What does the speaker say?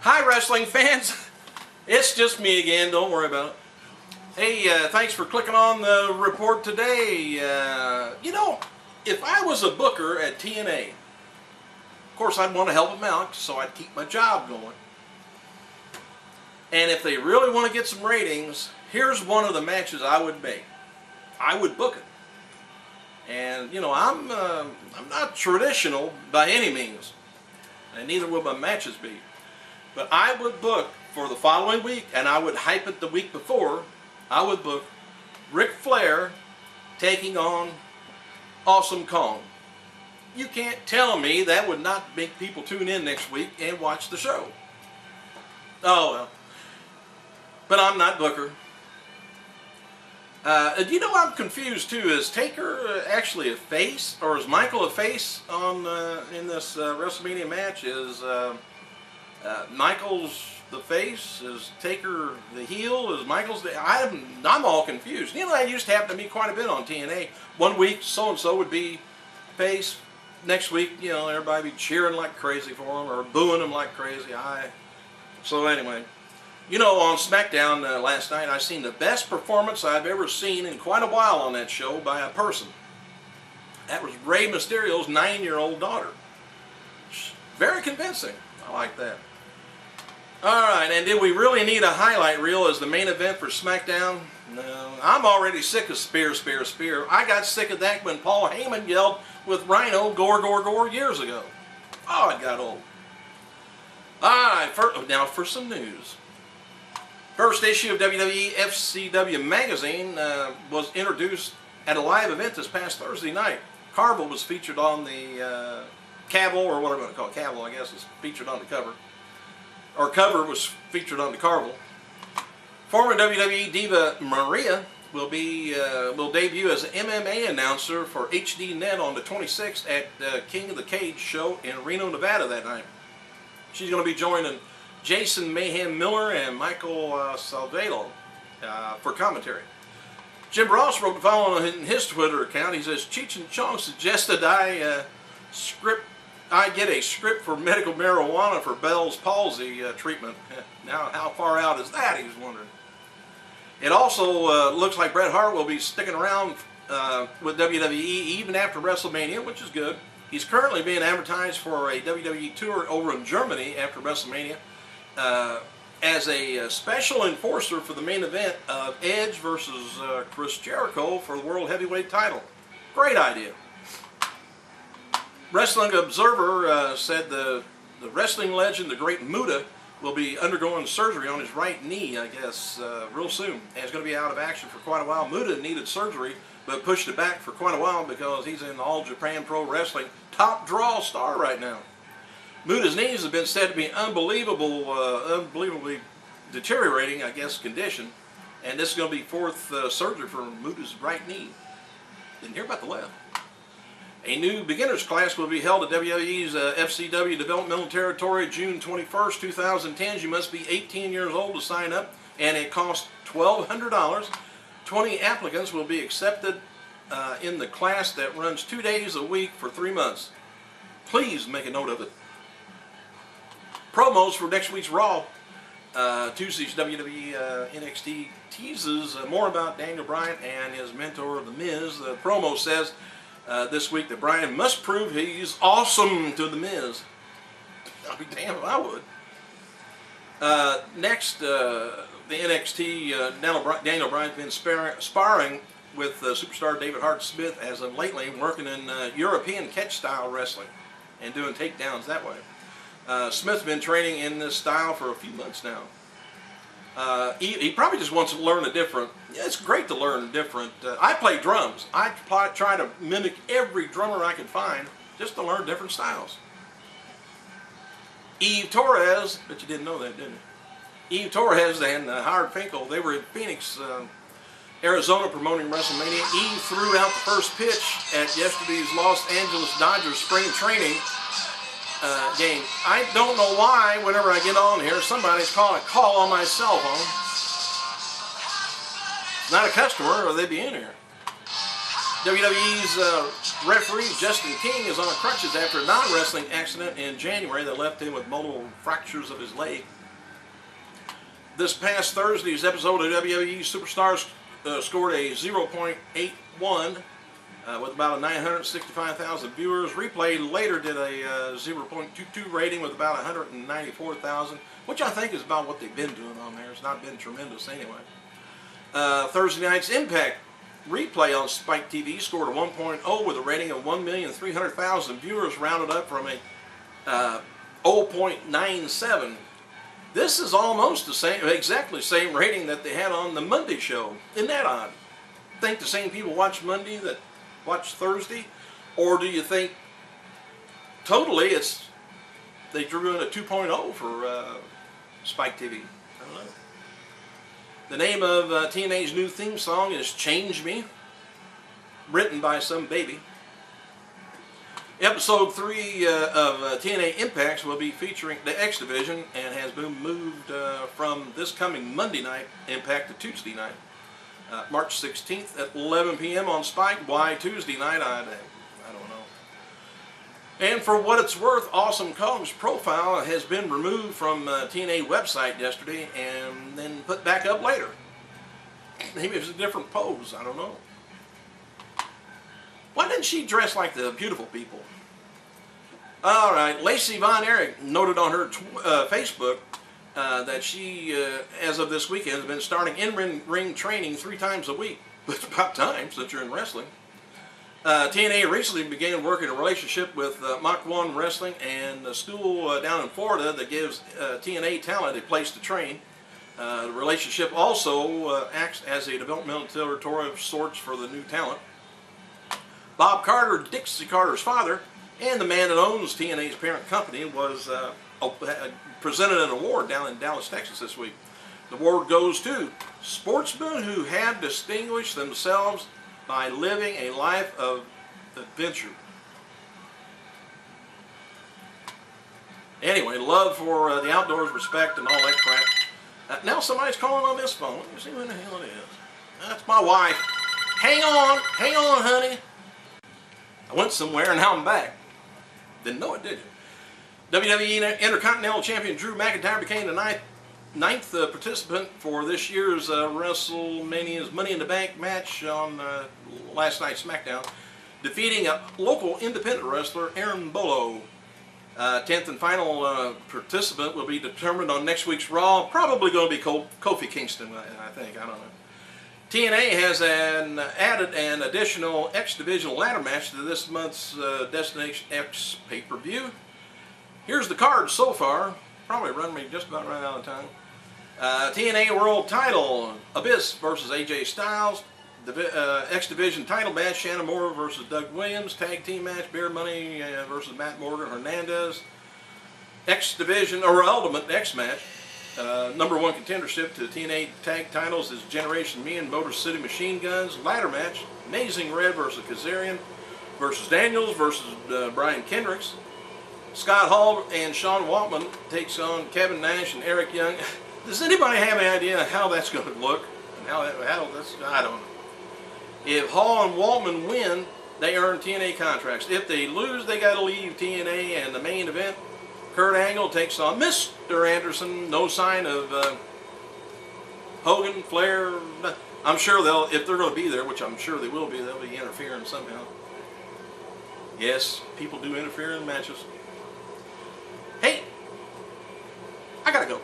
Hi wrestling fans, it's just me again, don't worry about it. Hey, thanks for clicking on the report today. If I was a booker at TNA, of course I'd want to help them out so I'd keep my job going. And if they really want to get some ratings, here's one of the matches I would make. I would book it. And I'm not traditional by any means, and neither will my matches be. But I would book for the following week, and I would hype it the week before. I would book Ric Flair taking on Awesome Kong. You can't tell me that would not make people tune in next week and watch the show. Oh well. But I'm not booker. I'm confused too. Is Taker actually a face, or is Michael a face on in this WrestleMania match? Is Michael's the face? Is Taker the heel? Is Michael's the... I'm all confused. That used to happen to me quite a bit on TNA. One week so-and-so would be face. Next week, everybody be cheering like crazy for him or booing him like crazy. So anyway, on SmackDown last night, I seen the best performance I've ever seen in quite a while on that show by a person. That was Rey Mysterio's 9-year-old daughter. Very convincing. I like that. Alright, and did we really need a highlight reel as the main event for SmackDown? No. I'm already sick of spear, spear, spear. I got sick of that when Paul Heyman yelled with Rhino, gore, gore, gore years ago. Oh, it got old. Alright, now for some news. First issue of WWE FCW magazine was introduced at a live event this past Thursday night. Carvel was featured on the Cavill, or what I'm going to call it, Cavill, I guess, is featured on the cover. Or cover was featured on the Carvel. Former WWE diva Maria will debut as an MMA announcer for HDNet on the 26th at King of the Cage show in Reno, Nevada that night. She's going to be joining Jason Mayhem Miller and Michael Salvador for commentary. Jim Ross wrote the following on his Twitter account. He says, Cheech and Chong suggested I get a script for medical marijuana for Bell's palsy treatment. Now, how far out is that, he was wondering. It also looks like Bret Hart will be sticking around with WWE even after WrestleMania, which is good. He's currently being advertised for a WWE tour over in Germany after WrestleMania as a special enforcer for the main event of Edge versus Chris Jericho for the World Heavyweight title. Great idea. Wrestling Observer said the wrestling legend, the great Muta, will be undergoing surgery on his right knee, I guess, real soon. And he's going to be out of action for quite a while. Muta needed surgery, but pushed it back for quite a while because he's in All Japan Pro Wrestling top draw star right now. Muta's knees have been said to be unbelievably deteriorating, I guess, condition. And this is going to be fourth surgery for Muta's right knee. Didn't hear about the left. A new beginners class will be held at WWE's FCW Developmental Territory June 21st, 2010. You must be 18 years old to sign up, and it costs $1,200. 20 applicants will be accepted in the class that runs 2 days a week for 3 months. Please make a note of it. Promos for next week's Raw. Tuesday's WWE NXT teases more about Daniel Bryan and his mentor, The Miz. The promo says this week that Bryan must prove he's awesome to The Miz. I'll be damned if I would. Next, the NXT, Daniel Bryan's been sparring with superstar David Hart Smith as of lately, working in European catch-style wrestling and doing takedowns that way. Smith's been training in this style for a few months now. He probably just wants to learn a different... It's great to learn different... I play drums. I try to mimic every drummer I can find just to learn different styles. Eve Torres, but you didn't know that, didn't you? Eve Torres and Howard Finkel, they were in Phoenix, Arizona promoting WrestleMania. Eve threw out the first pitch at yesterday's Los Angeles Dodgers spring training game. I don't know why whenever I get on here somebody's calling a call on my cell phone. Not a customer or they'd be in here. WWE's referee Justin King is on crutches after a non-wrestling accident in January that left him with multiple fractures of his leg. This past Thursday's episode of WWE Superstars scored a 0.81 with about 965,000 viewers. Replay later did a 0.22 rating with about 194,000, which I think is about what they've been doing on there. It's not been tremendous anyway. Thursday night's Impact replay on Spike TV scored a 1.0 with a rating of 1,300,000 viewers, rounded up from a 0.97. This is almost the same, exactly the same rating that they had on the Monday show. Isn't that odd? Think the same people watch Monday that watch Thursday, or do you think totally they drew in a 2.0 for Spike TV? I don't know. The name of TNA's new theme song is Change Me, written by some baby. Episode 3 of TNA Impacts will be featuring the X Division and has been moved from this coming Monday night Impact to Tuesday night. March 16th at 11 p.m. on Spike. Why Tuesday night? I don't know. And for what it's worth, Awesome Kong's profile has been removed from TNA website yesterday and then put back up later. Maybe it's a different pose. I don't know. Why didn't she dress like the beautiful people? All right, Lacey Von Erich noted on her Facebook that she, as of this weekend, has been starting in-ring training 3 times a week. It's about time since you're in wrestling. TNA recently began working a relationship with Mach 1 Wrestling and a school down in Florida that gives TNA talent a place to train. The relationship also acts as a developmental territory of sorts for the new talent. Bob Carter, Dixie Carter's father, and the man that owns TNA's parent company, was presented an award down in Dallas, Texas this week. The award goes to sportsmen who have distinguished themselves by living a life of adventure. Anyway, love for the outdoors, respect, and all that crap. Now somebody's calling on this phone. Let me see who the hell it is. That's my wife. Hang on, honey. I went somewhere and now I'm back. Didn't know it, did you? WWE Intercontinental Champion Drew McIntyre became the ninth participant for this year's WrestleMania's Money in the Bank match on last night's SmackDown, defeating a local independent wrestler, Aaron Bolo. 10th and final participant will be determined on next week's Raw. Probably going to be Kofi Kingston, I think. I don't know. TNA has added an additional X Division ladder match to this month's Destination X pay-per-view. Here's the card so far. Probably run me just about right out of time. TNA World Title, Abyss versus AJ Styles. The X Division title match, Shannon Moore versus Doug Williams. Tag team match, Beer Money versus Matt Morgan Hernandez. X Division, or Ultimate X match. Number 1 contendership to TNA tag titles is Generation Me and Motor City Machine Guns. Ladder match, Amazing Red versus Kazarian versus Daniels versus Brian Kendricks. Scott Hall and Sean Waltman takes on Kevin Nash and Eric Young. Does anybody have any idea how that's going to look? And how that's, I don't know. If Hall and Waltman win, they earn TNA contracts. If they lose, they got to leave TNA, and the main event, Kurt Angle takes on Mr. Anderson. No sign of Hogan, Flair. I'm sure they'll, if they're going to be there, which I'm sure they will be, they'll be interfering somehow. Yes, people do interfere in matches. Hey, I gotta go.